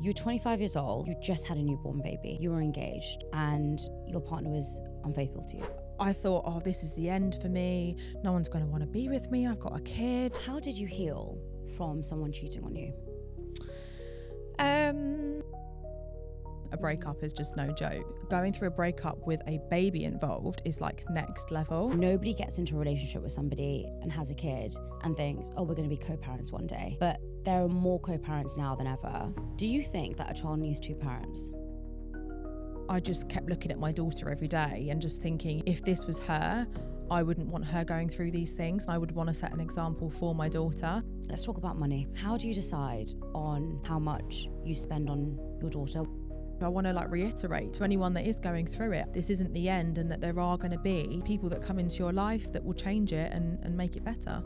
You're 25 years old, you just had a newborn baby, you were engaged, and your partner was unfaithful to you. I thought, oh, this is the end for me. No one's going to want to be with me. I've got a kid. How did you heal from someone cheating on you? A breakup is just no joke. Going through a breakup with a baby involved is like next level. Nobody gets into a relationship with somebody and has a kid and thinks, oh, we're going to be co-parents one day. But there are more co-parents now than ever. Do you think that a child needs two parents? I just kept looking at my daughter every day and just thinking, if this was her, I wouldn't want her going through these things. I would want to set an example for my daughter. Let's talk about money. How do you decide on how much you spend on your daughter? I want to reiterate to anyone that is going through it, this isn't the end, and that there are going to be people that come into your life that will change it and make it better.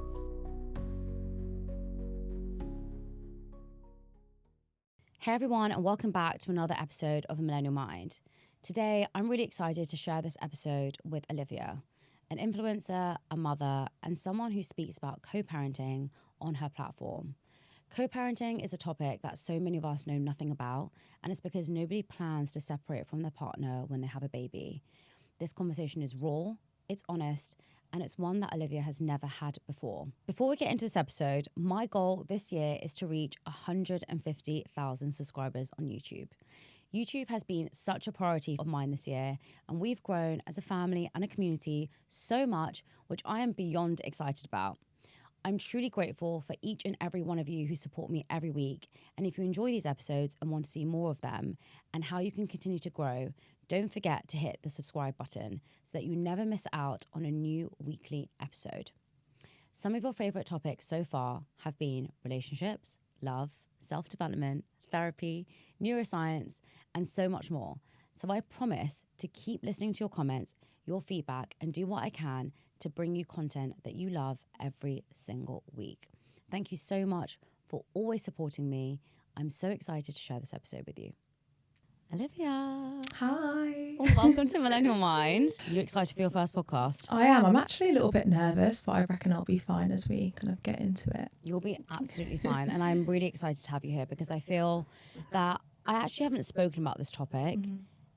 Hey everyone, and welcome back to another episode of A Millennial Mind. Today, I'm really excited to share this episode with Olivia, an influencer, a mother, and someone who speaks about co-parenting on her platform. Co-parenting is a topic that so many of us know nothing about, and it's because nobody plans to separate from their partner when they have a baby. This conversation is raw, it's honest, and it's one that Olivia has never had before. Before we get into this episode, my goal this year is to reach 150,000 subscribers on YouTube. YouTube has been such a priority of mine this year, and we've grown as a family and a community so much, which I am beyond excited about. I'm truly grateful for each and every one of you who support me every week. And if you enjoy these episodes and want to see more of them and how you can continue to grow, don't forget to hit the subscribe button so that you never miss out on a new weekly episode. Some of your favorite topics so far have been relationships, love, self-development, therapy, neuroscience, and so much more. So I promise to keep listening to your comments, your feedback, and do what I can to bring you content that you love every single week. Thank you so much for always supporting me. I'm so excited to share this episode with you. Olivia. Hi. Well, welcome to Millennial Mind. Are you excited for your first podcast? I am. I'm actually a little bit nervous, but I reckon I'll be fine as we kind of get into it. You'll be absolutely fine. And I'm really excited to have you here because I feel that I actually haven't spoken about this topic. Mm-hmm.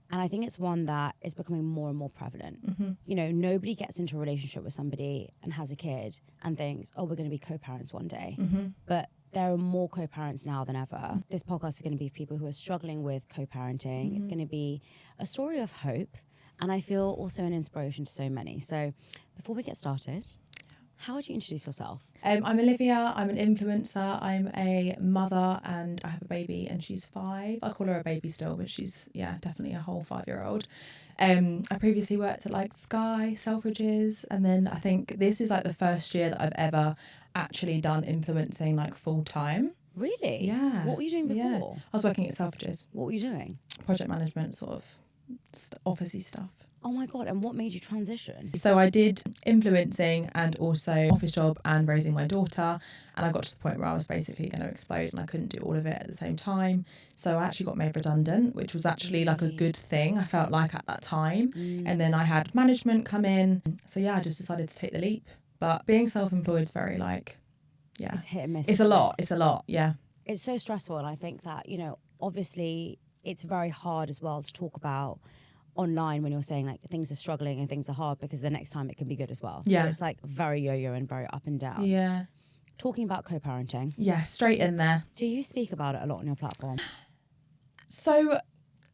And I think it's one that is becoming more and more prevalent. Mm-hmm. You know, nobody gets into a relationship with somebody and has a kid and thinks, oh, we're going to be co-parents one day. Mm-hmm. But there are more co-parents now than ever. This podcast is going to be for people who are struggling with co-parenting. Mm-hmm. It's going to be a story of hope. And I feel also an inspiration to so many. So before we get started, how would you introduce yourself? I'm Olivia. I'm an influencer. I'm a mother and I have a baby and she's 5. I call her a baby still, but she's, definitely a whole 5-year-old. I previously worked at Sky, Selfridges, and then I think this is the first year that I've ever actually done influencing full time. Really? Yeah. What were you doing before? Yeah. I was working at Selfridges. What were you doing? Project management, sort of officey stuff. Oh my God, and what made you transition? So I did influencing and also office job and raising my daughter, and I got to the point where I was basically going to explode and I couldn't do all of it at the same time. So I actually got made redundant, which was actually a good thing, I felt like at that time. And then I had management come in. So I just decided to take the leap. But being self-employed is very it's hit and miss. It's a lot, yeah. It's so stressful, and I think that, obviously it's very hard as well to talk about online when you're saying things are struggling and things are hard, because the next time it can be good as well. Yeah. So it's very yo-yo and very up and down. Yeah. Talking about co-parenting. Yeah, straight in there. Do you speak about it a lot on your platform? So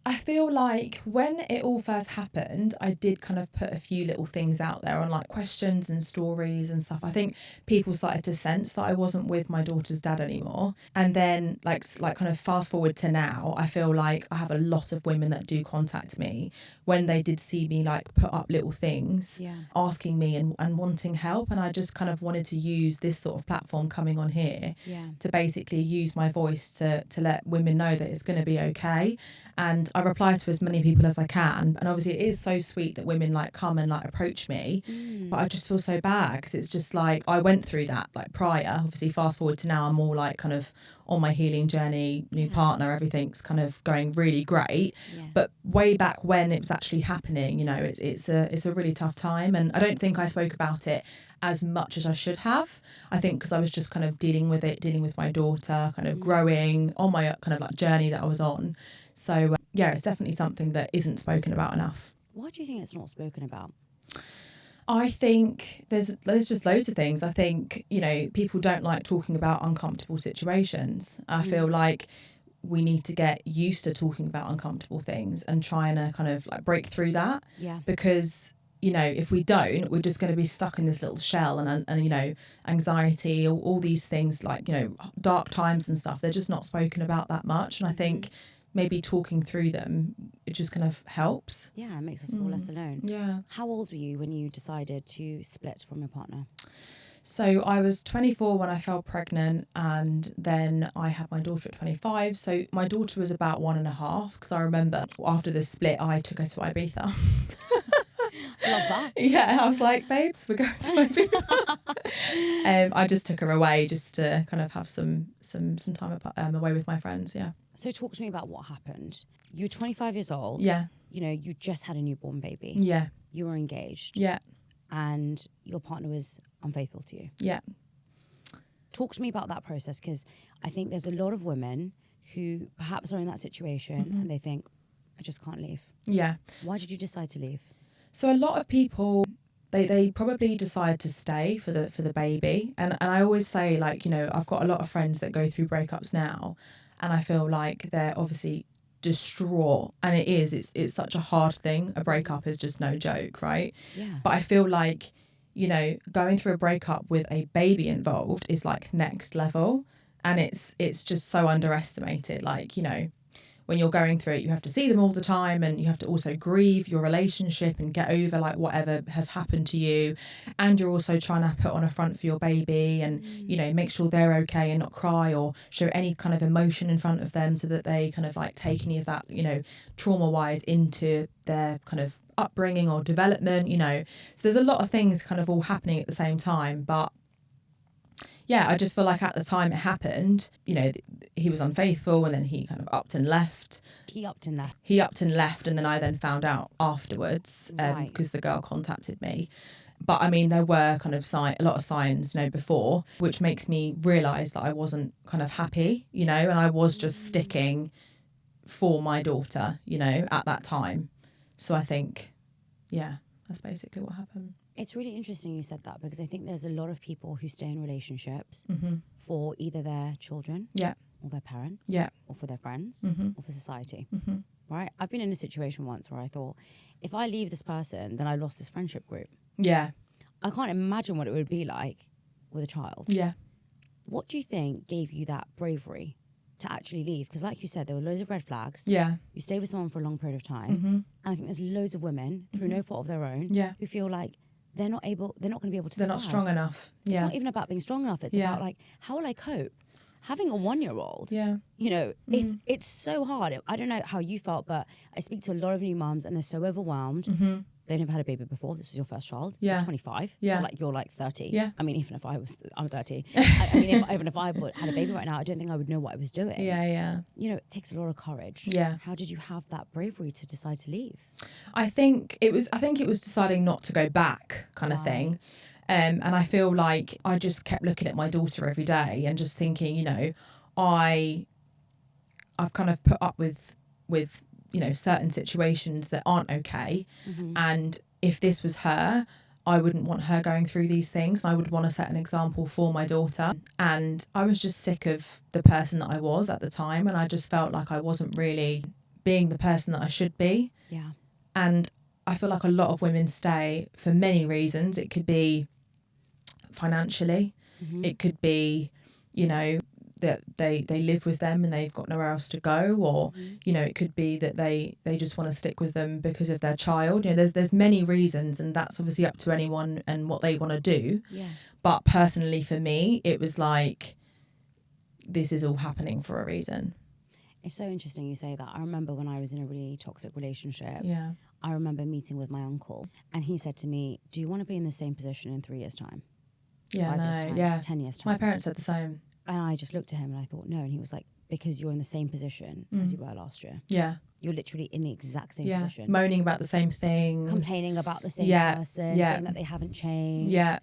I feel like when it all first happened, I did kind of put a few little things out there on questions and stories and stuff. I think people started to sense that I wasn't with my daughter's dad anymore. And then kind of fast forward to now, I feel like I have a lot of women that do contact me when they did see me put up little things, asking me and wanting help. And I just kind of wanted to use this sort of platform coming on here to basically use my voice to let women know that it's going to be okay. And I reply to as many people as I can. And obviously it is so sweet that women like come and like approach me, but I just feel so bad because it's just like I went through that like prior. Obviously fast forward to now, I'm all like kind of on my healing journey, new partner, everything's kind of going really great. But way back when it was actually happening, you know, it's a really tough time. And I don't think I spoke about it as much as I should have. I think because I was just kind of dealing with my daughter, kind of growing on my kind of like journey that I was on. So yeah, it's definitely something that isn't spoken about enough. Why do you think it's not spoken about? I think there's just loads of things. I think, you know, people don't like talking about uncomfortable situations. I feel like we need to get used to talking about uncomfortable things and trying to kind of like break through that. Yeah. Because, you know, if we don't, we're just going to be stuck in this little shell and you know, anxiety, all these things like, you know, dark times and stuff, they're just not spoken about that much. And I think maybe talking through them, it just kind of helps. Yeah, it makes us all less alone. Yeah. How old were you when you decided to split from your partner? So I was 24 when I fell pregnant, and then I had my daughter at 25. So my daughter was about 1.5, because I remember after the split, I took her to Ibiza. Love that. Yeah, I was like, babes, we're going to Ibiza. I just took her away just to kind of have some time away with my friends, yeah. So talk to me about what happened. You were 25 years old. Yeah. You know, you just had a newborn baby. Yeah. You were engaged. Yeah. And your partner was unfaithful to you. Yeah. Talk to me about that process, because I think there's a lot of women who perhaps are in that situation and they think, I just can't leave. Yeah. Why did you decide to leave? So a lot of people, they probably decide to stay for the baby. And I always say, like, you know, I've got a lot of friends that go through breakups now, and I feel like they're obviously distraught. And it's such a hard thing. A breakup is just no joke, right? Yeah. But I feel like, you know, going through a breakup with a baby involved is like next level. And it's just so underestimated. Like, you know, when you're going through it, you have to see them all the time, and you have to also grieve your relationship and get over like whatever has happened to you. And you're also trying to put on a front for your baby and, you know, make sure they're okay and not cry or show any kind of emotion in front of them, so that they kind of like take any of that, you know, trauma wise into their kind of upbringing or development, you know. So there's a lot of things kind of all happening at the same time. But yeah, I just feel like at the time it happened, you know, he was unfaithful, and then he kind of upped and left. He upped and left. He upped and left, and then I then found out afterwards Right. because the girl contacted me. But I mean, there were kind of a lot of signs, you know, before, which makes me realise that I wasn't kind of happy, you know, and I was just sticking for my daughter, you know, at that time. So I think, yeah, that's basically what happened. It's really interesting you said that, because I think there's a lot of people who stay in relationships for either their children, Yeah. or their parents, Yeah. or for their friends, or for society. Mm-hmm. Right? I've been in a situation once where I thought, if I leave this person, then I lost this friendship group. Yeah. I can't imagine what it would be like with a child. Yeah. What do you think gave you that bravery to actually leave? Because like you said, there were loads of red flags. Yeah. You stay with someone for a long period of time. And I think there's loads of women, through no fault of their own, Yeah. who feel like they're not going to be able to They're not survive. strong enough. It's Yeah. not even about being strong enough. It's Yeah. about like, how will I cope? Having a 1-year-old, Yeah. you know, it's so hard. I don't know how you felt, but I speak to a lot of new mums and they're so overwhelmed. They never had a baby before. This was your first child. Yeah. You're 25. Yeah. You're like 30. Yeah. I mean, I'm 30. I mean, even if I had a baby right now, I don't think I would know what I was doing. Yeah. Yeah. You know, it takes a lot of courage. Yeah. How did you have that bravery to decide to leave? I think it was deciding not to go back kind of thing. And I feel like I just kept looking at my daughter every day and just thinking, you know, I've kind of put up with, you know, certain situations that aren't okay. And if this was her, I wouldn't want her going through these things. I would want to set an example for my daughter. And I was just sick of the person that I was at the time. And I just felt like I wasn't really being the person that I should be. Yeah. And I feel like a lot of women stay for many reasons. It could be financially. It could be, you know, that they live with them and they've got nowhere else to go, or you know, it could be that they just want to stick with them because of their child. You know, there's many reasons, and that's obviously up to anyone and what they want to do. Yeah. But personally for me, it was like, this is all happening for a reason. It's so interesting you say that. I remember when I was in a really toxic relationship, Yeah. I remember meeting with my uncle and he said to me, do you want to be in the same position in 3 years' time? Yeah, 5 years' no, time? yeah. 10 years' time? My parents said the same. And I just looked at him and I thought, no. And he was like, because you're in the same position as you were last year. Yeah. You're literally in the exact same Yeah. position. Moaning about the same things. Complaining about the same person, saying that they haven't changed. Yeah.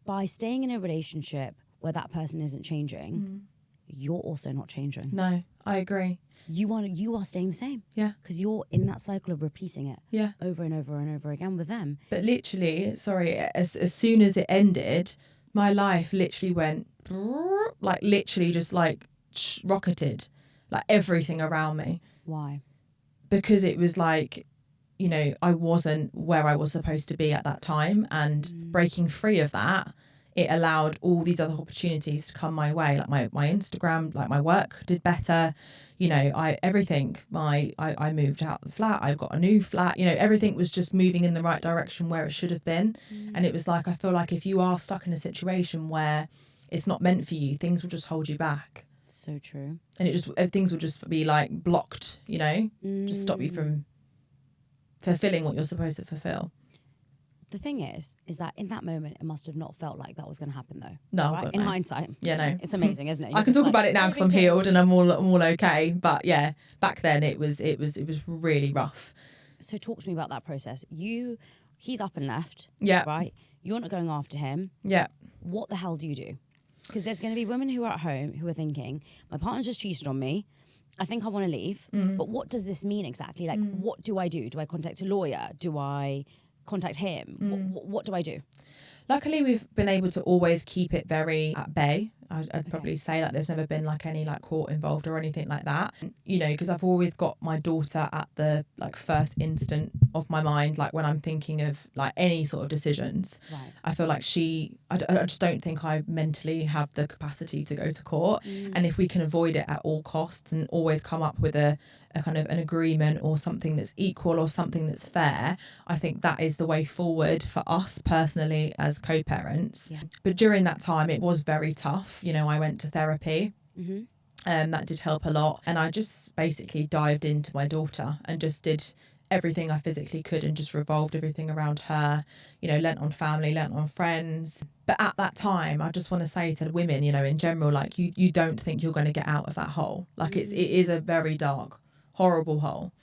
By staying in a relationship where that person isn't changing, you're also not changing. No, I agree. You are staying the same. Yeah. Because you're in that cycle of repeating it. Yeah. Over and over and over again with them. But literally, sorry, as soon as it ended, my life literally went, like literally just like rocketed, like everything around me. Why? Because it was like, you know, I wasn't where I was supposed to be at that time, and breaking free of that, it allowed all these other opportunities to come my way. Like my Instagram, like my work did better, you know, I moved out of the flat, I got a new flat, you know, everything was just moving in the right direction where it should have been. And it was like, I feel like if you are stuck in a situation where it's not meant for you, things will just hold you back. So true. And things will just be like blocked, you know, just stop you from fulfilling what you're supposed to fulfill. The thing is that in that moment, it must have not felt like that was going to happen, though. No, right? In hindsight, yeah, no, it's amazing, isn't it? I can talk about it now because I'm healed and I'm all okay. But yeah, back then it was really rough. So talk to me about that process. He's up and left. Yeah. Right. You're not going after him. Yeah. What the hell do you do? Because there's going to be women who are at home who are thinking, my partner's just cheated on me. I think I want to leave. But what does this mean exactly? Like, what do I do? Do I contact a lawyer? Do I contact him? What do I do? Luckily, we've been able to always keep it very at bay. I'd probably say like there's never been like any like court involved or anything like that, you know, because I've always got my daughter at the like first instant of my mind, like when I'm thinking of like any sort of decisions. Right. I feel like I just don't think I mentally have the capacity to go to court. And if we can avoid it at all costs and always come up with a kind of an agreement or something that's equal or something that's fair, I think that is the way forward for us personally as co-parents. Yeah. But during that time, it was very tough. You know, I went to therapy. That did help a lot. And I just basically dived into my daughter and just did everything I physically could and just revolved everything around her, you know, lent on family, lent on friends. But at that time, I just want to say to women, you know, in general, like you don't think you're going to get out of that hole. Like it is a very dark, horrible hole.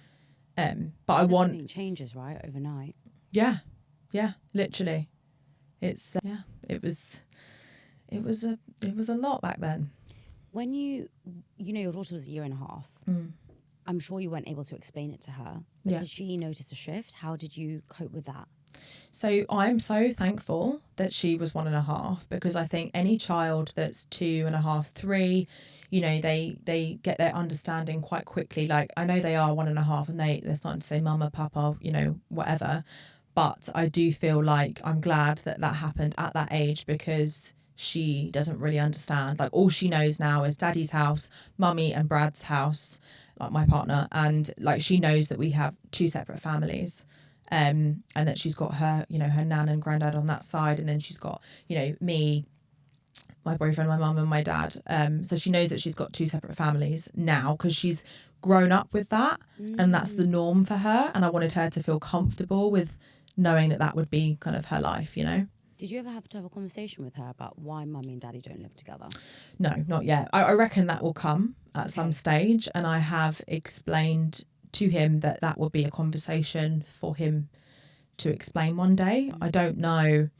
But I want... Everything changes, right, overnight. Yeah, literally. It's, it was a lot back then. When you know, your daughter was a year and a half, I'm sure you weren't able to explain it to her. But did she notice a shift? How did you cope with that? So I'm so thankful that she was 1.5, because I think any child that's 2.5, 3, you know, they get their understanding quite quickly. Like I know they are 1.5 and they're starting to say mama, papa, you know, whatever. But I do feel like I'm glad that happened at that age, because she doesn't really understand. Like all she knows now is daddy's house, mummy and Brad's house, like my partner, and like she knows that we have 2 separate families. And that she's got her, you know, her nan and granddad on that side, and then she's got, you know, me, my boyfriend, my mum and my dad. So she knows that she's got 2 separate families now, because she's grown up with that, and that's the norm for her. And I wanted her to feel comfortable with knowing that would be kind of her life, you know. Did you ever have to have a conversation with her about why mummy and daddy don't live together? No, not yet. I reckon that will come at some stage, and I have explained to him that will be a conversation for him to explain one day. I don't know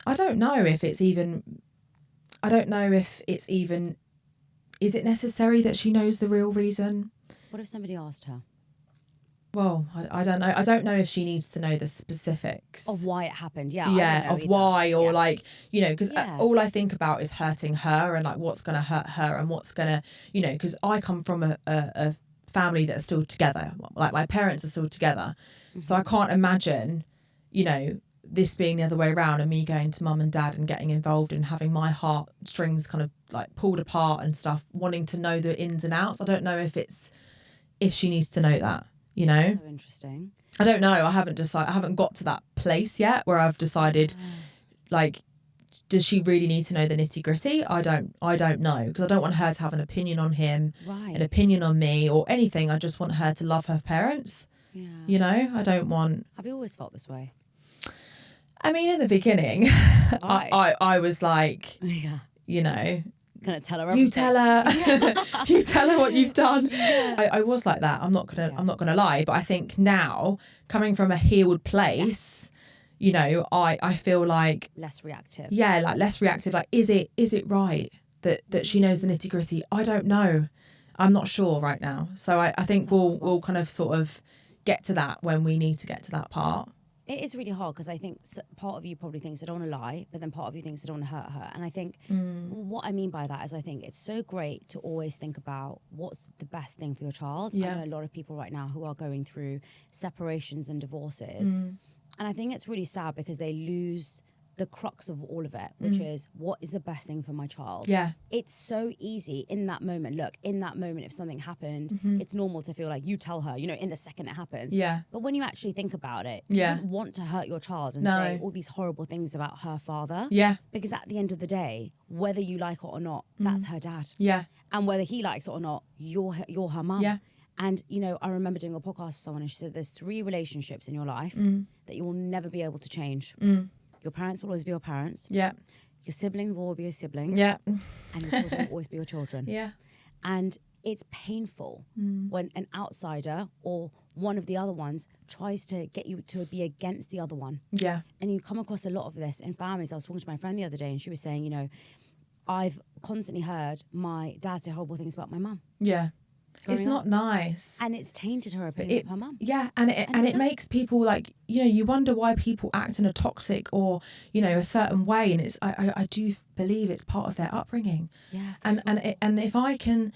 if it's even, is it necessary that she knows the real reason? What if somebody asked her? Well, I don't know. I don't know if she needs to know the specifics. Of why it happened, Yeah, of either. Why, or like, you know, because all I think about is hurting her and like what's going to hurt her and what's going to, you know, because I come from a family that's still together. Like my parents are still together. So I can't imagine, you know, this being the other way around and me going to mum and dad and getting involved and having my heartstrings kind of like pulled apart and stuff, wanting to know the ins and outs. I don't know if she needs to know that, you know. So interesting. I don't know. I haven't got to that place yet where I've decided like does she really need to know the nitty gritty? I don't know, because I don't want her to have an opinion on him, an opinion on me or anything. I just want her to love her parents. Yeah. You know, I don't want. Have you always felt this way? I mean, in the beginning, I was like, you know, gonna tell her everything. You tell her, you tell her what you've done. Yeah. I was like that. I'm not gonna lie. But I think now, coming from a healed place, you know, I feel like less reactive. Yeah, like less reactive. Like, is it right that she knows the nitty gritty? I don't know. I'm not sure right now. So I think we'll kind of sort of get to that when we need to get to that part. It is really hard because I think part of you probably thinks I don't want to lie, but then part of you thinks I don't want to hurt her. And I think what I mean by that is I think it's so great to always think about what's the best thing for your child. Yeah. I know a lot of people right now who are going through separations and divorces. And I think it's really sad because they lose the crux of all of it, which is what is the best thing for my child. Yeah. It's so easy in that moment. Look, in that moment, if something happened, it's normal to feel like you tell her, you know, in the second it happens. Yeah. But when you actually think about it, you don't want to hurt your child and say all these horrible things about her father. Yeah. Because at the end of the day, whether you like it or not, that's her dad. Yeah. And whether he likes it or not, you're her mum. Yeah. And, you know, I remember doing a podcast with someone and she said there's 3 relationships in your life that you will never be able to change. Your parents will always be your parents. Yeah. Your siblings will always be your siblings. Yeah. And your children will always be your children. Yeah. And it's painful when an outsider or one of the other ones tries to get you to be against the other one. Yeah. And you come across a lot of this in families. I was talking to my friend the other day and she was saying, you know, I've constantly heard my dad say horrible things about my mum. Yeah. It's not nice. And it's tainted her opinion of her mum. Yeah, and it makes people like, you know, you wonder why people act in a toxic or, you know, a certain way. And it's I do believe it's part of their upbringing. Yeah. And if I can,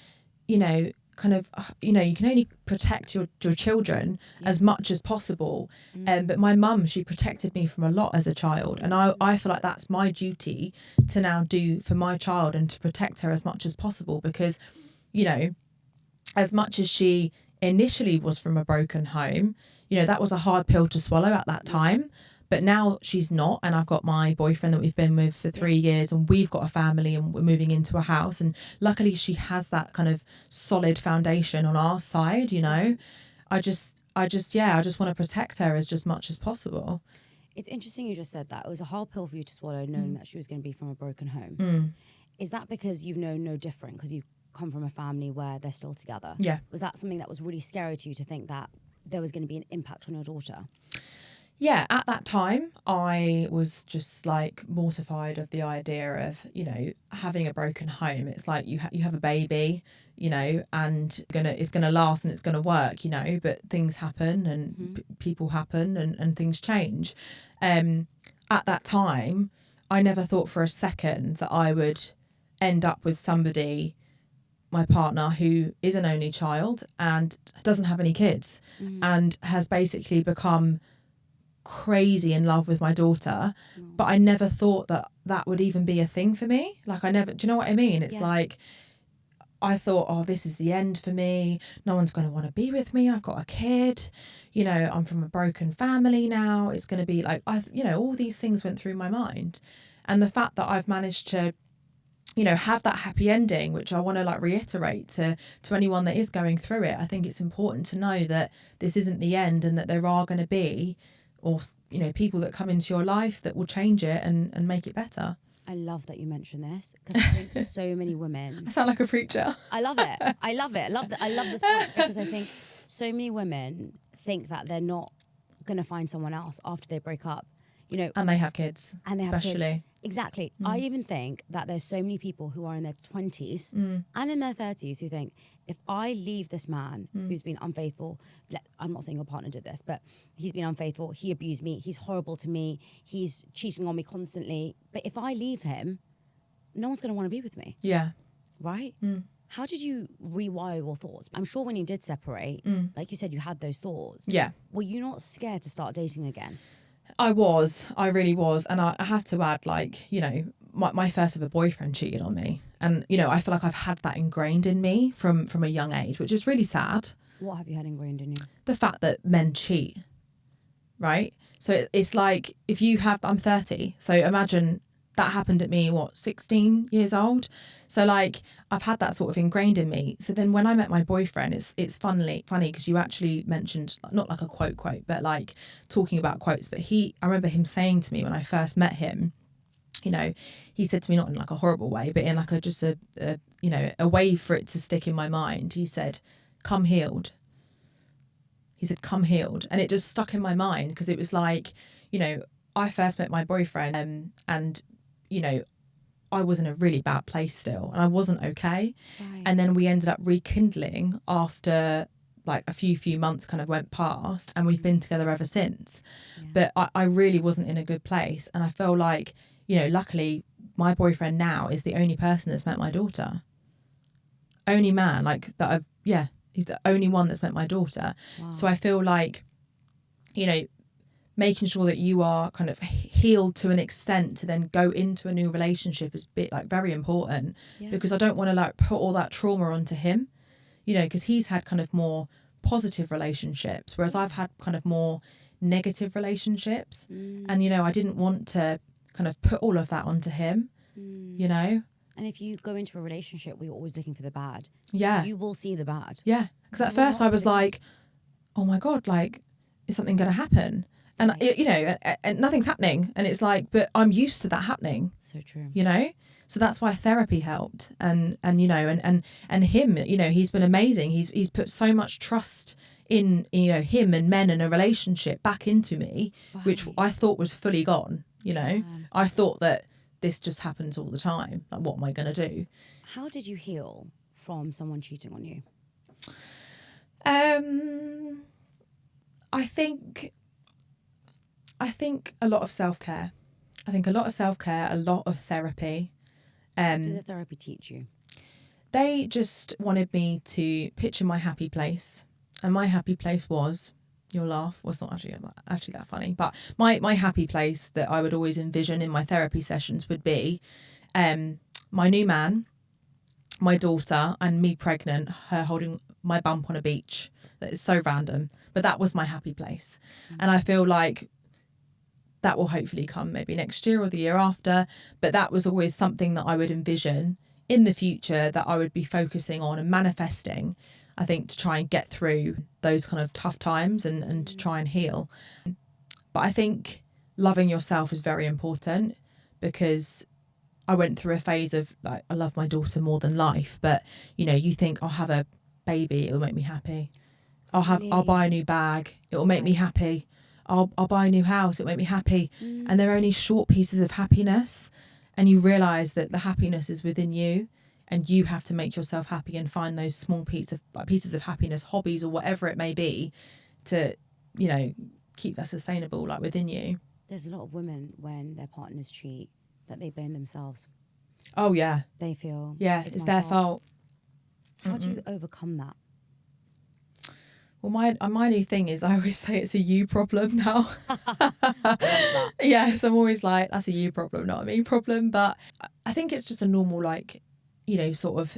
you know, kind of, you know, you can only protect your children as much as possible. But my mum, she protected me from a lot as a child. And I feel like that's my duty to now do for my child and to protect her as much as possible because, you know, as much as she initially was from a broken home, you know, that was a hard pill to swallow at that time. But now she's not. And I've got my boyfriend that we've been with for 3 years and we've got a family and we're moving into a house. And luckily she has that kind of solid foundation on our side, you know. I just want to protect her as much as possible. It's interesting you just said that. It was a hard pill for you to swallow knowing that she was going to be from a broken home. Is that because you've known no different? Because you come from a family where they're still together? Yeah. Was that something that was really scary to you to think that there was going to be an impact on your daughter? Yeah, at that time I was just like mortified of the idea of, you know, having a broken home. It's like you have a baby, you know, and it's gonna last and it's gonna work, you know, but things happen and people happen and things change. At that time I never thought for a second that I would end up with somebody, my partner, who is an only child and doesn't have any kids and has basically become crazy in love with my daughter. But I never thought that would even be a thing for me. Like do you know what I mean? It's like, I thought, oh, this is the end for me. No one's going to want to be with me. I've got a kid, you know, I'm from a broken family now. It's going to be like, you know, all these things went through my mind. And the fact that I've managed to, you know, have that happy ending, which I want to like reiterate to anyone that is going through it. I think it's important to know that this isn't the end and that there are going to be, or, you know, people that come into your life that will change it and make it better. I love that you mentioned this because I think so many women... I sound like a preacher. I love it. I love it. I love this point because I think so many women think that they're not going to find someone else after they break up. You know, and they have kids, especially. Kids. Exactly. I even think that there's so many people who are in their 20s and in their 30s who think, if I leave this man who's been unfaithful, I'm not saying your partner did this, but he's been unfaithful, he abused me, he's horrible to me, he's cheating on me constantly. But if I leave him, no one's going to want to be with me. Yeah. Right? How did you rewire your thoughts? I'm sure when you did separate, like you said, you had those thoughts. Yeah. Were you not scared to start dating again? I really was. And I have to add, like, you know, my first ever boyfriend cheated on me. And, you know, I feel like I've had that ingrained in me from a young age, which is really sad. What have you had ingrained in you? The fact that men cheat, right? So it's like, if you have, I'm 30, so imagine that happened at me, 16 years old. So like I've had that sort of ingrained in me. So then when I met my boyfriend, it's funny because you actually mentioned, not like a quote, but like talking about quotes, but I remember him saying to me when I first met him, you know, he said to me, not in like a horrible way, but in like a way for it to stick in my mind. He said, come healed. He said, come healed. And it just stuck in my mind because it was like, you know, I first met my boyfriend and, you know, I was in a really bad place still and I wasn't okay. Right. And then we ended up rekindling after like a few months kind of went past, and we've been together ever since. Yeah. But I really wasn't in a good place. And I feel like, you know, luckily my boyfriend now is the only person that's met my daughter. Only man like that he's the only one that's met my daughter. Wow. So I feel like, you know, making sure that you are kind of healed to an extent to then go into a new relationship is very important. Yeah. Because I don't want to like put all that trauma onto him, you know, because he's had kind of more positive relationships, whereas I've had kind of more negative relationships. And, you know, I didn't want to kind of put all of that onto him, you know. And if you go into a relationship where you're always looking for the bad, yeah, you will see the bad. Yeah, because at first I was like, oh my God, like, is something going to happen? And, you know, and nothing's happening. And it's like, but I'm used to that happening. So true. You know? So that's why therapy helped. And you know, and him, you know, he's been amazing. He's put so much trust in, you know, him and men and a relationship back into me, right. Which I thought was fully gone, you know? Yeah. I thought that this just happens all the time. Like, what am I going to do? How did you heal from someone cheating on you? I think a lot of self-care. I think a lot of self-care, a lot of therapy. What did the therapy teach you? They just wanted me to picture my happy place. And my happy place was, you'll laugh, well, it's not actually that funny, but my happy place that I would always envision in my therapy sessions would be my new man, my daughter, and me pregnant, her holding my bump on a beach. That is so random. But that was my happy place. Mm-hmm. And I feel like that will hopefully come maybe next year or the year after. But that was always something that I would envision in the future that I would be focusing on and manifesting, I think, to try and get through those kind of tough times and to try and heal. But I think loving yourself is very important, because I went through a phase of like, I love my daughter more than life. But, you know, you think I'll have a baby, it'll make me happy. I'll buy a new bag, it'll make me happy. I'll buy a new house, it'll make me happy. And they're only short pieces of happiness. And you realise that the happiness is within you, and you have to make yourself happy and find those small pieces of happiness, hobbies or whatever it may be, to, you know, keep that sustainable, like, within you. There's a lot of women, when their partners cheat, that they blame themselves. Oh yeah. They feel, yeah, it's their fault. How do you overcome that? Well, my new thing is I always say it's a you problem now. Yes, I'm always like, that's a you problem, not a me problem. But I think it's just a normal, like, you know, sort of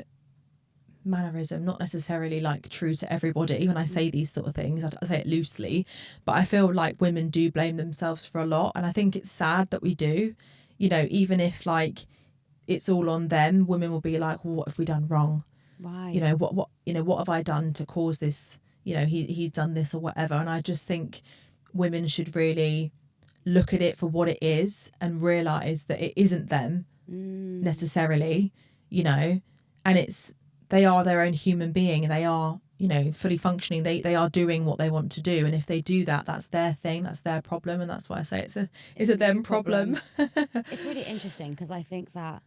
mannerism, not necessarily like true to everybody when I say these sort of things. I say it loosely, but I feel like women do blame themselves for a lot. And I think it's sad that we do, you know, even if like it's all on them, women will be like, well, what have we done wrong? Right. You know, what have I done to cause this? You know, he's done this or whatever. And I just think women should really look at it for what it is and realise that it isn't them necessarily, you know, and they are their own human being, and they are, you know, fully functioning. They are doing what they want to do. And if they do that, that's their thing, that's their problem. And that's why I say it's a them problem. It's really interesting, because I think that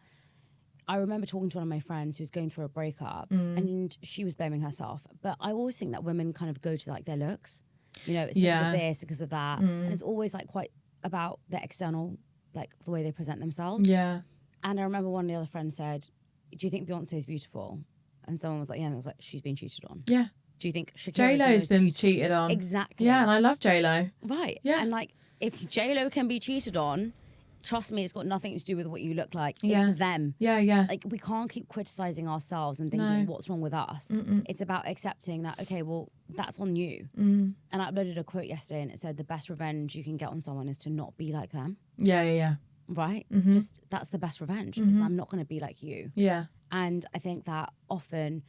I remember talking to one of my friends who was going through a breakup and she was blaming herself. But I always think that women kind of go to like their looks, you know, it's because of this, because of that. And it's always like quite about the external, like the way they present themselves. Yeah. And I remember one of the other friends said, do you think Beyonce is beautiful? And someone was like, yeah. And I was like, she's been cheated on. Yeah. Do you think J-Lo's been cheated on? Exactly. Yeah, and I love J-Lo. Right. Yeah. And like, if J-Lo can be cheated on, trust me, it's got nothing to do with what you look like. Yeah. It's them. Yeah, yeah. Like, we can't keep criticising ourselves and thinking, what's wrong with us? It's about accepting that, okay, well, that's on you. And I uploaded a quote yesterday and it said, the best revenge you can get on someone is to not be like them. Yeah, yeah, yeah. right? Mm-hmm. Just that's the best revenge. Is I'm not going to be like you. Yeah. And I think that often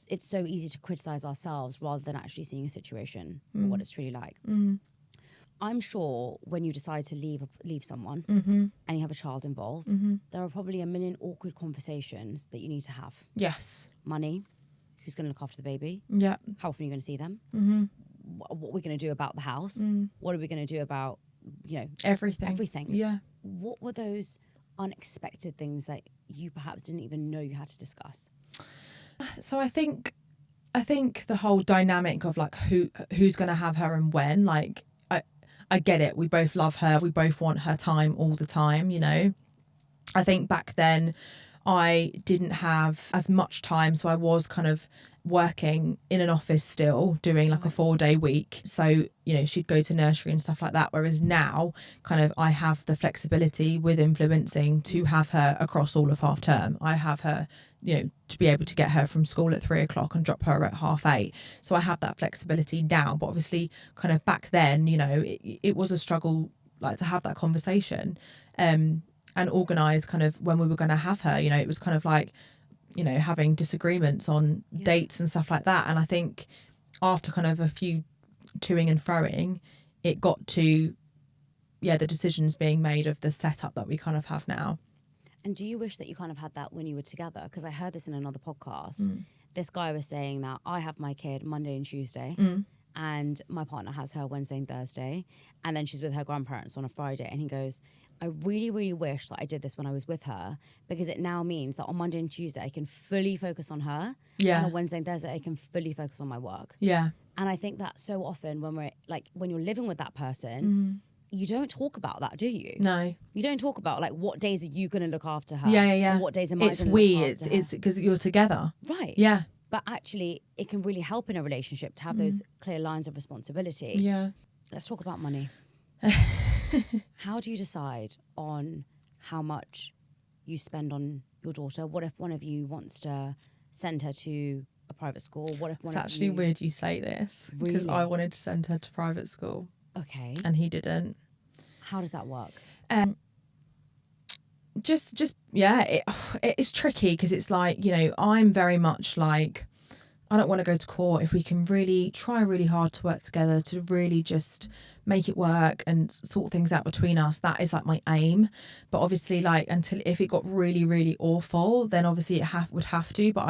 it's so easy to criticize ourselves rather than actually seeing a situation for what it's truly like. I'm sure when you decide to leave someone and you have a child involved, there are probably a million awkward conversations that you need to have. Yes. Money, who's going to look after the baby? Yeah. How often are you going to see them? What are we going to do about the house? What are we going to do about, everything? Yeah. What were those unexpected things that you perhaps didn't even know you had to discuss? So I think the whole dynamic of like who's going to have her and when, like I get it. We both love her. We both want her time all the time, I think back then I didn't have as much time. So I was kind of working in an office still, doing like a 4-day week. So, she'd go to nursery and stuff like that. Whereas now kind of I have the flexibility with influencing to have her across all of half term. I have her, to be able to get her from school at 3:00 and drop her at 8:30. So I have that flexibility now. But obviously kind of back then, it was a struggle like to have that conversation and organise kind of when we were going to have her. It was kind of like, having disagreements on dates and stuff like that. And I think after kind of a few toing and froing, it got to, the decisions being made of the setup that we kind of have now. And do you wish that you kind of had that when you were together? Because I heard this in another podcast. This guy was saying that I have my kid Monday and Tuesday and my partner has her Wednesday and Thursday. And then she's with her grandparents on a Friday. And he goes, I really, really wish that I did this when I was with her, because it now means that on Monday and Tuesday I can fully focus on her. Yeah. And on Wednesday and Thursday I can fully focus on my work. Yeah. And I think that so often when you're living with that person, you don't talk about that, do you? No. You don't talk about like what days are you going to look after her? Yeah. And what days am I going to look weird. after her? It's because you're together. Right. Yeah. But actually it can really help in a relationship to have those clear lines of responsibility. Yeah. Let's talk about money. How do you decide on how much you spend on your daughter? What if one of you wants to send her to a private school? What if one It's of actually you... weird you say this, because Really? I wanted to send her to private school. Okay. And he didn't. How does that work? It's tricky, because it's like, I'm very much like, I don't want to go to court if we can really try really hard to work together to really just make it work and sort things out between us. That is like my aim. But obviously, like, if it got really, really awful, then obviously it would have to. But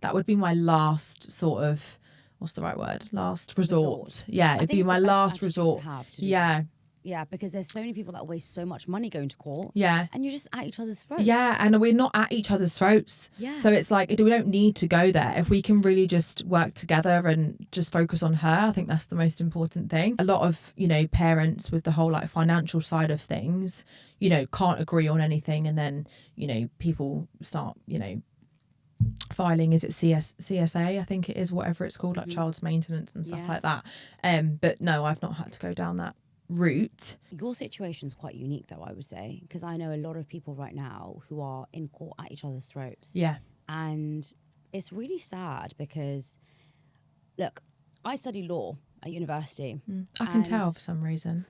that would be my last sort of, what's the right word? Last resort. Yeah, it'd be my last resort. Yeah. Yeah, because there's so many people that waste so much money going to court. Yeah. And you're just at each other's throats. Yeah, and we're not at each other's throats. Yeah. So it's like, we don't need to go there. If we can really just work together and just focus on her, I think that's the most important thing. A lot of, parents with the whole like financial side of things, can't agree on anything. And then, people start, filing, is it CSA? I think it is, whatever it's called, like child's maintenance and stuff like that. But no, I've not had to go down that route. Your situation's quite unique though, I would say, because I know a lot of people right now who are in court at each other's throats. Yeah. And it's really sad because, look, I study law at university. I can tell for some reason.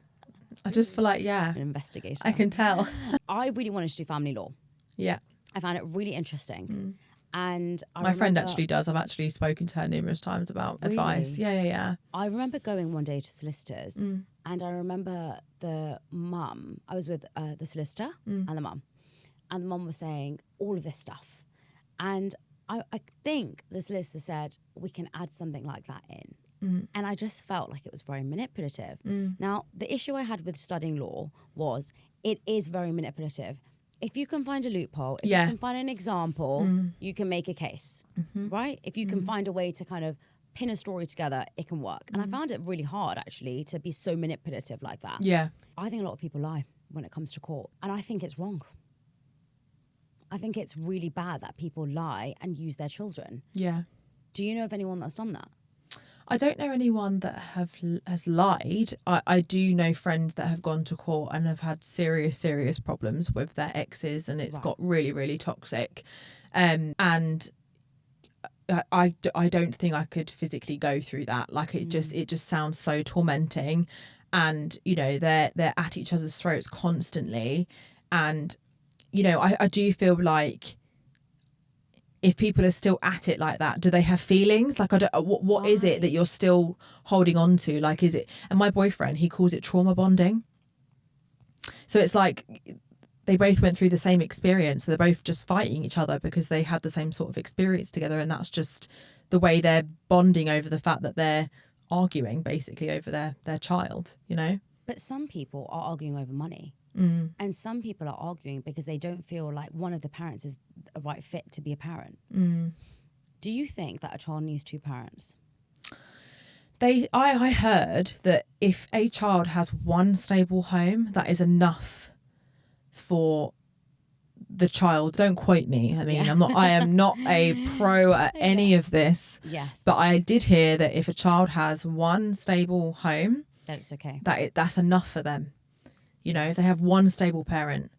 I just feel like, an investigator. I can tell. I really wanted to do family law. Yeah. I found it really interesting. And my friend actually does. I've actually spoken to her numerous times about advice. Yeah. I remember going one day to solicitors, and I remember the mum. I was with the solicitor and the mum, and the mum was saying all of this stuff, and I think the solicitor said we can add something like that in. And I just felt like it was very manipulative. Now, the issue I had with studying law was it is very manipulative. If you can find a loophole, if you can find an example, you can make a case, right? If you can find a way to kind of pin a story together, it can work. And I found it really hard, actually, to be so manipulative like that. Yeah. I think a lot of people lie when it comes to court. And I think it's wrong. I think it's really bad that people lie and use their children. Yeah. Do you know of anyone that's done that? I don't know anyone that has lied. I do know friends that have gone to court and have had serious problems with their exes, and it's got really, really toxic. And I don't think I could physically go through that. Like it just sounds so tormenting, and they're at each other's throats constantly. And, you know, I do feel like if people are still at it like that, do they have feelings? Like, I don't, what is it that you're still holding on to? Like, is it, and my boyfriend, he calls it trauma bonding. So it's like they both went through the same experience. So they're both just fighting each other because they had the same sort of experience together. And that's just the way they're bonding over the fact that they're arguing basically over their child, you know? But some people are arguing over money. Mm. And some people are arguing because they don't feel like one of the parents is a right fit to be a parent. Mm. Do you think that a child needs two parents? I heard that if a child has one stable home, that is enough for the child. Don't quote me. I mean, I am not a pro at any of this. Yes. But I did hear that if a child has one stable home, that's okay. That's enough for them. You know, if they have one stable parent.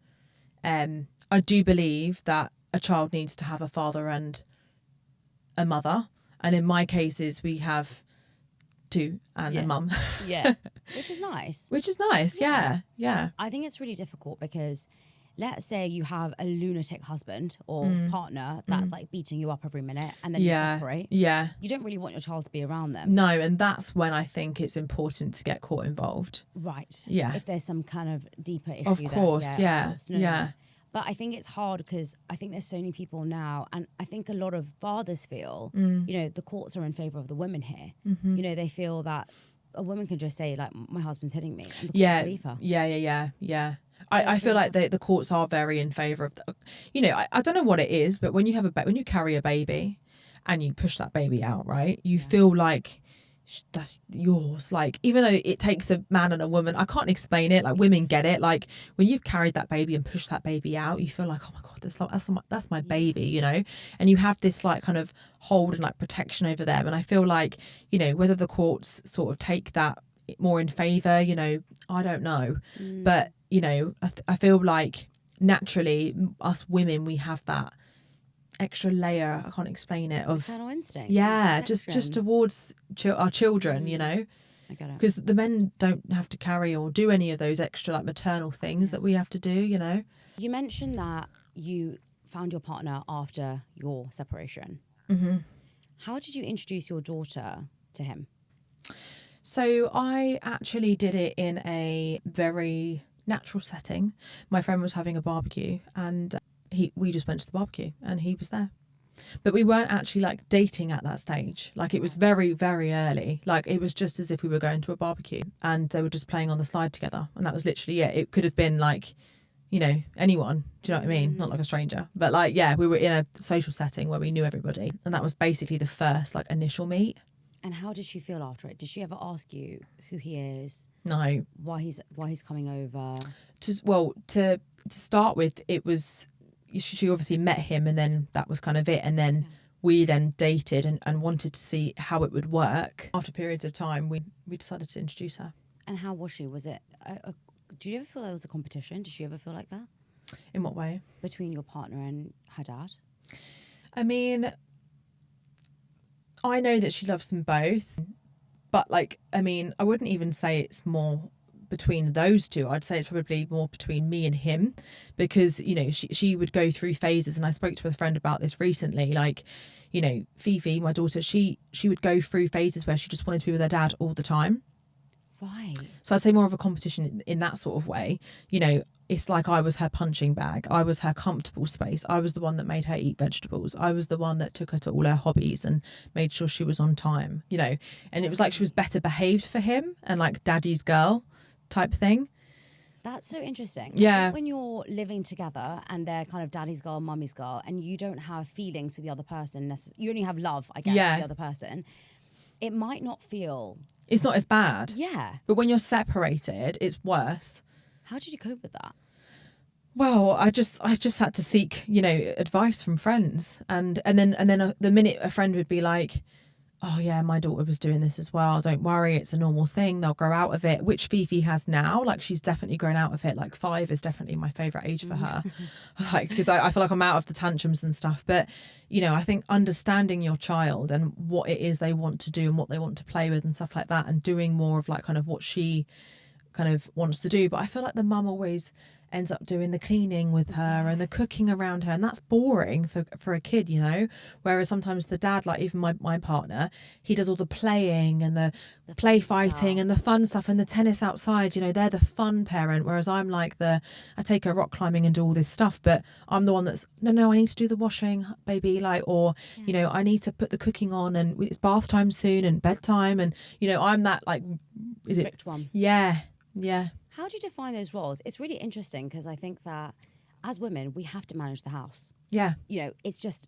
I do believe that a child needs to have a father and a mother. And in my cases, we have two and a mum. Yeah. Which is nice. Which is nice. Yeah. I think it's really difficult because let's say you have a lunatic husband or partner that's like beating you up every minute and then you separate. Yeah. You don't really want your child to be around them. No, and that's when I think it's important to get court involved. Right. Yeah. If there's some kind of deeper issue. Of course, yeah. No. But I think it's hard because I think there's so many people now, and I think a lot of fathers feel, you know, the courts are in favour of the women here. You know, they feel that a woman can just say, like, my husband's hitting me. And the court believe her. Yeah. I feel like the courts are very in favour of, you know, I don't know what it is, but when you have when you carry a baby and you push that baby out, right, you feel like that's yours. Like, even though it takes a man and a woman, I can't explain it. Like, women get it. Like, when you've carried that baby and pushed that baby out, you feel like, oh my God, that's my baby, you know? And you have this like kind of hold and like protection over them. And I feel like, you know, whether the courts sort of take that more in favour, you know, I don't know. But, you know, I feel like naturally us women, we have that extra layer, I can't explain it, of maternal instinct. Yeah, just towards our children, you know. I get it. Because the men don't have to carry or do any of those extra like maternal things that we have to do, you know. You mentioned that you found your partner after your separation. How did you introduce your daughter to him? So I actually did it in a very natural setting. My friend was having a barbecue and we just went to the barbecue and he was there. But we weren't actually like dating at that stage. Like, it was very, very early. Like, it was just as if we were going to a barbecue and they were just playing on the slide together. And that was literally it. It could have been like, you know, anyone. Do you know what I mean? Not like a stranger. But like, yeah, we were in a social setting where we knew everybody. And that was basically the first like initial meet. And how did she feel after it? Did she ever ask you who he is? No. Why he's coming over? To start with, it was, she obviously met him and then that was kind of it. And then we then dated and wanted to see how it would work. After periods of time, we decided to introduce her. And how was she? Was it, do you ever feel there was a competition? Did she ever feel like that? In what way? Between your partner and her dad? I mean, I know that she loves them both, but like, I mean, I wouldn't even say it's more between those two. I'd say it's probably more between me and him, because, you know, she would go through phases, and I spoke to a friend about this recently. Like, you know, Fifi, my daughter, she would go through phases where she just wanted to be with her dad all the time. Right. So I'd say more of a competition in that sort of way. You know, it's like I was her punching bag. I was her comfortable space. I was the one that made her eat vegetables. I was the one that took her to all her hobbies and made sure she was on time, you know. And it was like she was better behaved for him and like daddy's girl type thing. That's so interesting. Yeah. When you're living together and they're kind of daddy's girl, mummy's girl, and you don't have feelings for the other person, you only have love, I guess, for the other person, it might not feel... It's not as bad. Yeah. But when you're separated, it's worse. How did you cope with that? Well, I just had to seek, you know, advice from friends, and then the minute a friend would be like, "Oh yeah, my daughter was doing this as well. Don't worry, it's a normal thing. They'll grow out of it." Which Fifi has now. Like, she's definitely grown out of it. Like, 5 is definitely my favourite age for her. Like, because I feel like I'm out of the tantrums and stuff. But, you know, I think understanding your child and what it is they want to do and what they want to play with and stuff like that, and doing more of like kind of what she kind of wants to do. But I feel like the mum always ends up doing the cleaning with her and the cooking around her, and that's boring for a kid, you know. Whereas sometimes the dad, like even my partner, he does all the playing and the play fighting and the fun stuff and the tennis outside, you know. They're the fun parent, whereas I'm like I take her rock climbing and do all this stuff, but I'm the one that's no, I need to do the washing, baby, like, or you know, I need to put the cooking on, and it's bath time soon and bedtime, and you know, I'm that like, is strict one. Yeah. How do you define those roles? It's really interesting because I think that as women, we have to manage the house. Yeah. You know, it's just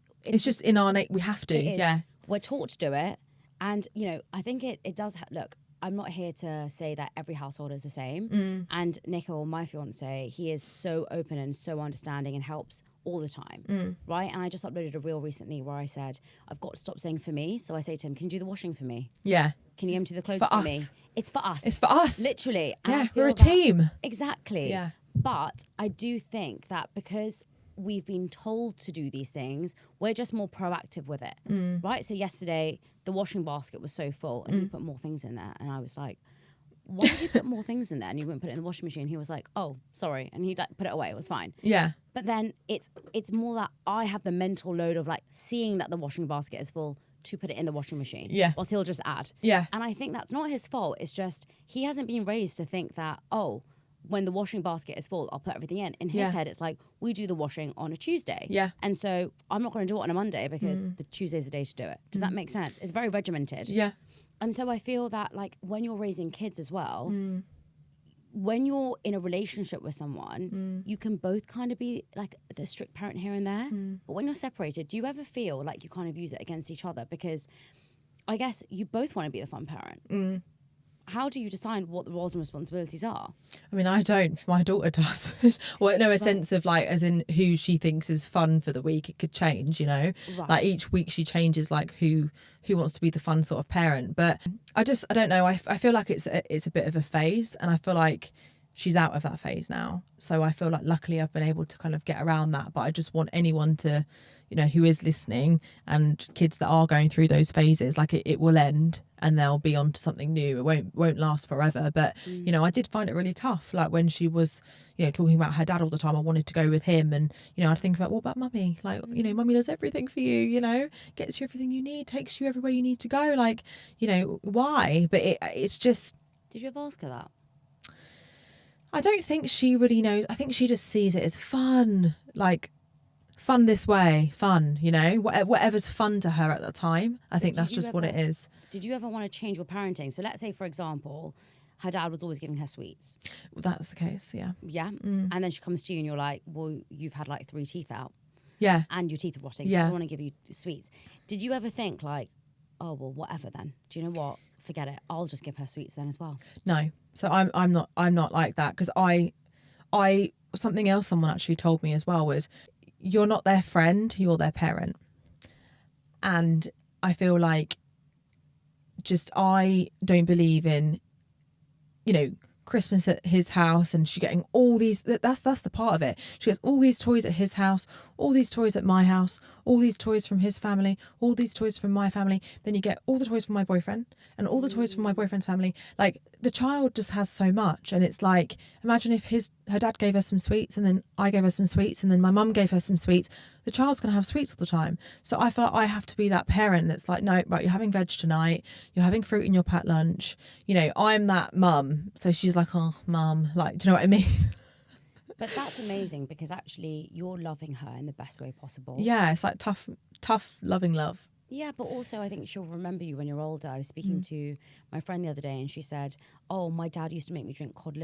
in our nature. We have to. Yeah. We're taught to do it. And, you know, I think it does. Look, I'm not here to say that every household is the same. And Nikhil, my fiance, he is so open and so understanding and helps all the time. Right. And I just uploaded a reel recently where I said, I've got to stop saying for me. So I say to him, can you do the washing for me? Yeah. Can you empty the clothes for me? It's for us. It's for us. Literally. And yeah, we're a team. Exactly. Yeah. But I do think that because we've been told to do these things, we're just more proactive with it. Right? So yesterday, the washing basket was so full and he put more things in there. And I was like, why did you put more things in there? And you wouldn't put it in the washing machine. He was like, oh, sorry. And he like, put it away. It was fine. Yeah. But then it's more that I have the mental load of like seeing that the washing basket is full to put it in the washing machine. Yeah. Whilst he'll just add. Yeah. And I think that's not his fault. It's just he hasn't been raised to think that, oh, when the washing basket is full, I'll put everything in. In his head, it's like, we do the washing on a Tuesday. Yeah. And so I'm not going to do it on a Monday because the Tuesday's the day to do it. Does that make sense? It's very regimented. Yeah. And so I feel that like when you're raising kids as well, when you're in a relationship with someone, you can both kind of be like the strict parent here and there. But when you're separated, do you ever feel like you kind of use it against each other? Because I guess you both want to be the fun parent. How do you decide what the roles and responsibilities are? I mean, I don't. My daughter does. Well, no, a sense of like, as in who she thinks is fun for the week. It could change, you know. Right. Like each week she changes like who wants to be the fun sort of parent. But I don't know. I feel like it's a bit of a phase, and I feel like she's out of that phase now. So I feel like luckily I've been able to kind of get around that. But I just want anyone to, you know, who is listening and kids that are going through those phases, like it will end and they'll be on to something new. It won't last forever. But, you know, I did find it really tough. Like when she was, you know, talking about her dad all the time, I wanted to go with him. And, you know, I'd think about, what about mummy? Like, you know, mummy does everything for you, you know, gets you everything you need, takes you everywhere you need to go. Like, you know, why? But it's just... Did you ever ask her that? I don't think she really knows. I think she just sees it as fun, like fun this way, fun, you know, whatever's fun to her at the time. I think that's just what it is. Did you ever want to change your parenting? So let's say, for example, her dad was always giving her sweets. Well, that's the case, yeah. Yeah? And then she comes to you and you're like, well, you've had like 3 teeth out. Yeah. And your teeth are rotting. Yeah. So I don't want to give you sweets. Did you ever think like, oh, well, whatever then? Do you know what? Forget it. I'll just give her sweets then as well. No. So I'm not like that, because I something else someone actually told me as well was, you're not their friend, you're their parent. And I feel like just I don't believe in, you know, Christmas at his house and she getting all these, that's the part of it. She gets all these toys at his house, all these toys at my house, all these toys from his family, all these toys from my family. Then you get all the toys from my boyfriend and all the toys from my boyfriend's family. Like, the child just has so much. And it's like, imagine if her dad gave her some sweets and then I gave her some sweets and then my mum gave her some sweets. The child's going to have sweets all the time. So I feel like I have to be that parent that's like, no, right, you're having veg tonight, you're having fruit in your packed lunch. You know, I'm that mum. So she's like, oh, mum, like, do you know what I mean? But that's amazing, because actually you're loving her in the best way possible. Yeah, it's like tough, loving love. Yeah, but also I think she'll remember you when you're older. I was speaking to my friend the other day and she said, oh, my dad used to make me drink cod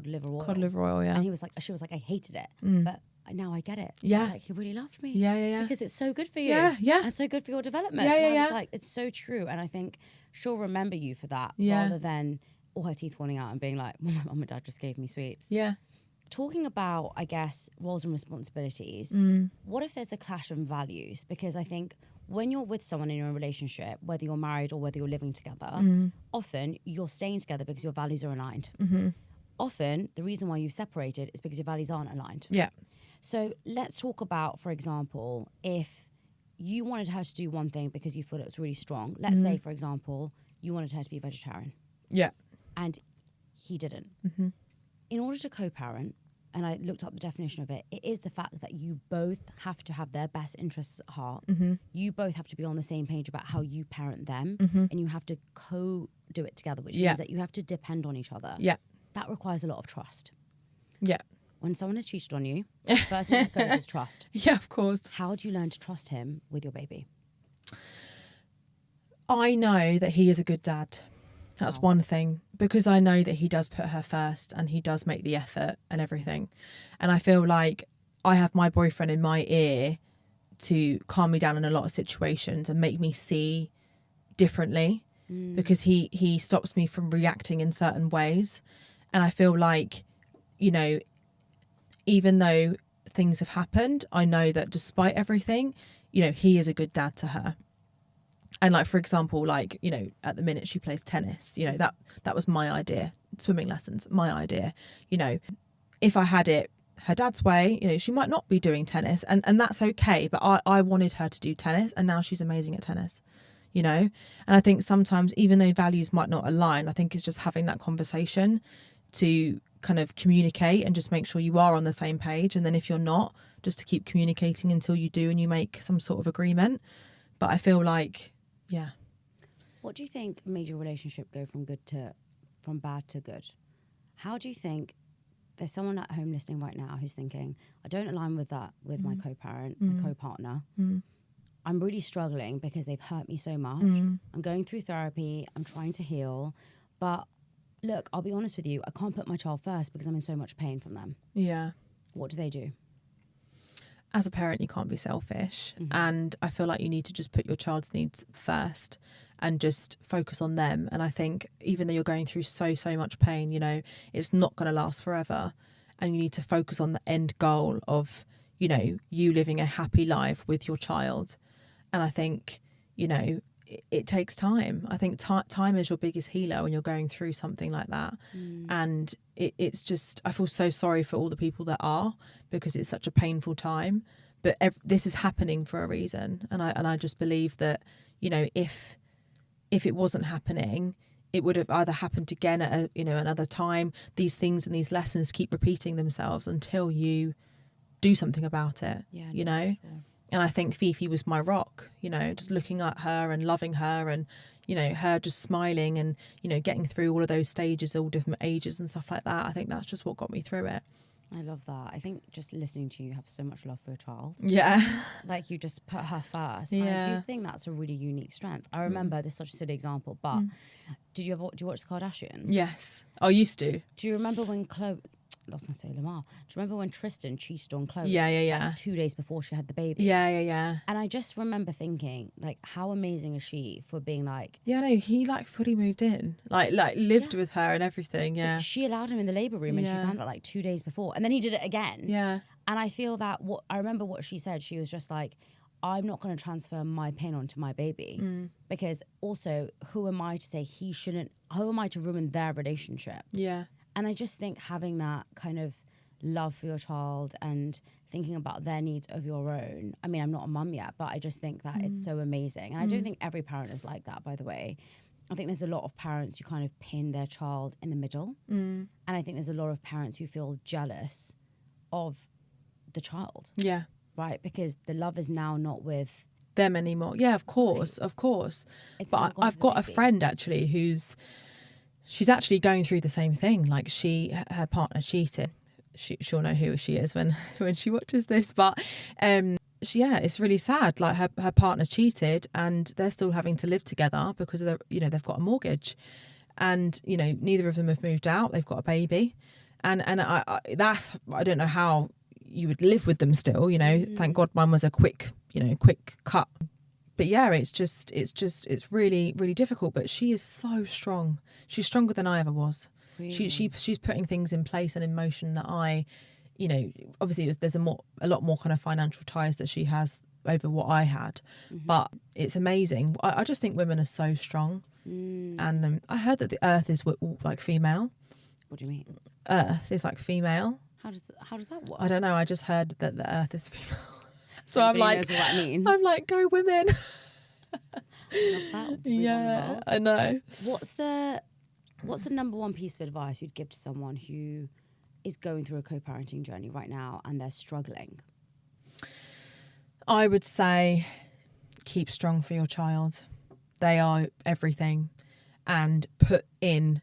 liver oil. Cod liver oil, yeah. And she was like, I hated it. But now I get it. Yeah. Like, he really loved me. Yeah. Because it's so good for you. Yeah. And so good for your development. Yeah. And I was like, it's so true. And I think she'll remember you for that rather than all her teeth falling out and being like, well, my mum and dad just gave me sweets. Yeah. Talking about, I guess, roles and responsibilities, what if there's a clash in values? Because I think when you're with someone in your relationship, whether you're married or whether you're living together, often you're staying together because your values are aligned. Often the reason why you've separated is because your values aren't aligned. Yeah. So let's talk about, for example, if you wanted her to do one thing because you thought it was really strong. Let's say, for example, you wanted her to be vegetarian. Yeah. And he didn't. Mm-hmm. In order to co-parent, and I looked up the definition of it, it is the fact that you both have to have their best interests at heart. Mm-hmm. You both have to be on the same page about how you parent them, Mm-hmm. and you have to do it together, which Yeah. means that you have to depend on each other. Yeah. That requires a lot of trust. Yeah. When someone has cheated on you, the first thing that goes is trust. Yeah, of course. How do you learn to trust him with your baby? I know that he is a good dad. That's Wow. one thing, because I know that he does put her first and he does make the effort and everything. And I feel like I have my boyfriend in my ear to calm me down in a lot of situations and make me see differently, because he stops me from reacting in certain ways. And I feel like, you know, even though things have happened, I know that despite everything, you know, he is a good dad to her. And like, for example, like, you know, at the minute she plays tennis, you know, that was my idea. Swimming lessons, my idea. You know, if I had it her dad's way, you know, she might not be doing tennis, and that's okay. But I wanted her to do tennis, and now she's amazing at tennis, you know. And I think sometimes, even though values might not align, I think it's just having that conversation to kind of communicate and just make sure you are on the same page. And then if you're not, just to keep communicating until you do and you make some sort of agreement. But I feel like, yeah. What do you think made your relationship go from bad to good? How do you think, there's someone at home listening right now who's thinking, I don't align with that with my co-parent, my co-partner. I'm really struggling because they've hurt me so much. I'm going through therapy. I'm trying to heal. But look, I'll be honest with you. I can't put my child first because I'm in so much pain from them. Yeah. What do they do? As a parent, you can't be selfish. And I feel like you need to just put your child's needs first and just focus on them. And I think even though you're going through so much pain, you know, it's not going to last forever. And you need to focus on the end goal of, you know, you living a happy life with your child. And I think, you know, it takes time. I think time is your biggest healer when you're going through something like that. And it's just, I feel so sorry for all the people that are, because it's such a painful time. But this is happening for a reason. And I just believe that, you know, if it wasn't happening, it would have either happened again at another time. These things and these lessons keep repeating themselves until you do something about it. Yeah, you know. Sure. And I think Fifi was my rock, you know, just looking at her and loving her, and, you know, her just smiling and, you know, getting through all of those stages, all different ages and stuff like that. I think that's just what got me through it. I love that. I think just listening to you have so much love for your child. Yeah. Like, you just put her first. Yeah. And I do think that's a really unique strength. I remember, this is such a silly example, but do you watch the Kardashians? Yes. I used to. Do you remember when I was going to say Lamar. Do you remember when Tristan cheated on Chloe? Yeah. Like 2 days before she had the baby. Yeah. And I just remember thinking, like, how amazing is she for being like... Yeah, no, he like fully moved in. Like lived with her and everything, yeah. She allowed him in the labour room and she found out like 2 days before. And then he did it again. Yeah. And I feel that, I remember what she said. She was just like, I'm not going to transfer my pain onto my baby. Because also, who am I to say who am I to ruin their relationship? Yeah. And I just think having that kind of love for your child and thinking about their needs of your own. I mean, I'm not a mum yet, but I just think that it's so amazing. And I don't think every parent is like that, by the way. I think there's a lot of parents who kind of pin their child in the middle. And I think there's a lot of parents who feel jealous of the child. Yeah. Right? Because the love is now not with them anymore. Yeah, of course. It's but I've got a friend actually she's actually going through the same thing. Like her partner cheated. She'll know who she is when she watches this. But it's really sad. Like her partner cheated, and they're still having to live together because they've got a mortgage, and neither of them have moved out. They've got a baby, and I don't know how you would live with them still. Thank God mine was a quick cut. But yeah, it's really, really difficult. But she is so strong. She's stronger than I ever was. Really? She's putting things in place and in motion that I, obviously there's a lot more kind of financial ties that she has over what I had. But it's amazing. I just think women are so strong. And I heard that the earth is like female. What do you mean? Earth is like female. How does that work? I don't know. I just heard that the earth is female. So I'm like, knows what that means. I'm like, go women. I love that. Yeah, I know. What's the What's the number one piece of advice you'd give to someone who is going through a co-parenting journey right now and they're struggling? I would say keep strong for your child. They are everything, and put in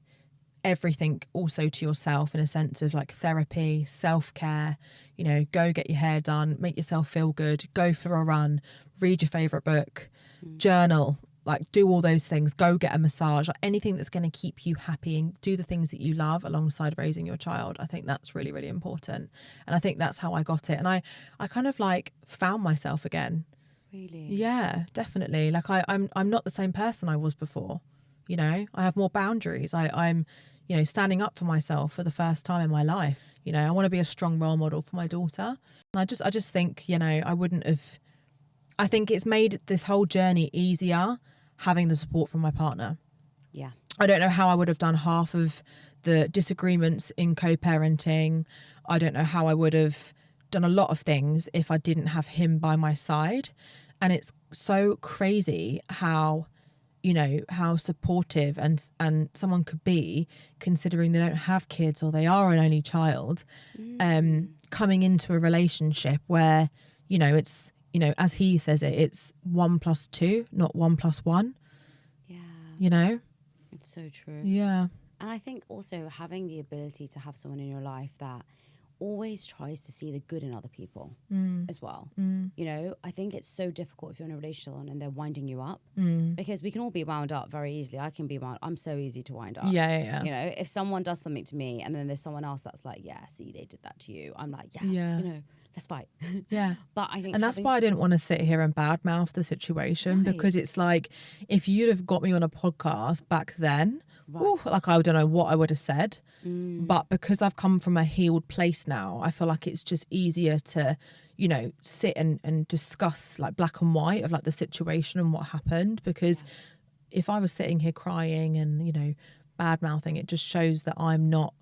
everything also to yourself in a sense of like therapy, self-care, go get your hair done, make yourself feel good, go for a run, read your favourite book, journal, like do all those things, go get a massage, like anything that's going to keep you happy and do the things that you love alongside raising your child. I think that's really, really important. And I think that's how I got it. And I kind of like found myself again. Really? Yeah, definitely. Like I'm not the same person I was before. I have more boundaries. I'm standing up for myself for the first time in my life. I want to be a strong role model for my daughter. And I just think, I think it's made this whole journey easier having the support from my partner. Yeah. I don't know how I would have done half of the disagreements in co-parenting. I don't know how I would have done a lot of things if I didn't have him by my side. And it's so crazy how supportive and someone could be, considering they don't have kids or they are an only child, coming into a relationship where, it's, as he says it's 1 + 2, not 1 + 1. Yeah. It's so true. Yeah. And I think also having the ability to have someone in your life that always tries to see the good in other people as well. I think it's so difficult if you're in a relationship and they're winding you up, because we can all be wound up very easily. I can be wound. I'm so easy to wind up. Yeah. If someone does something to me and then there's someone else that's like, yeah, see, they did that to you, I'm like, Yeah. let's fight. Yeah. But I think, and that's why I didn't want to sit here and badmouth the situation, Right. because it's like, if you'd have got me on a podcast back then, Right. like I don't know what I would have said. But because I've come from a healed place now, I feel like it's just easier to, sit and discuss like black and white of like the situation and what happened. Because if I was sitting here crying and, bad mouthing, it just shows that I'm not,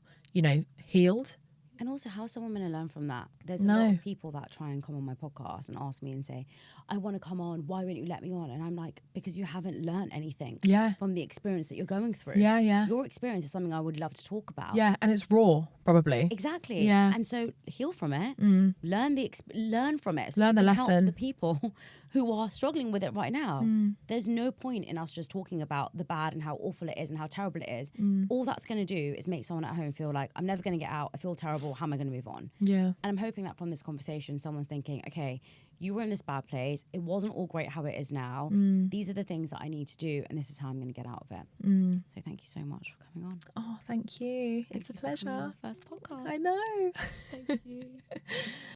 healed. And also, how's someone going to learn from that? There's a lot of people that try and come on my podcast and ask me and say, I want to come on. Why won't you let me on? And I'm like, because you haven't learned anything from the experience that you're going through. Yeah. Your experience is something I would love to talk about. Yeah, and it's raw, probably. Exactly. Yeah. And so heal from it. Learn from it. So Learn the you can help lesson. the people who are struggling with it right now. There's no point in us just talking about the bad and how awful it is and how terrible it is. All that's going to do is make someone at home feel like, I'm never going to get out. I feel terrible. How am I going to move on? Yeah. And I'm hoping that from this conversation, someone's thinking, okay, you were in this bad place. It wasn't all great how it is now. These are the things that I need to do, and this is how I'm going to get out of it. So thank you so much for coming on. Oh, thank you. It's a pleasure. First podcast. I know. Thank you.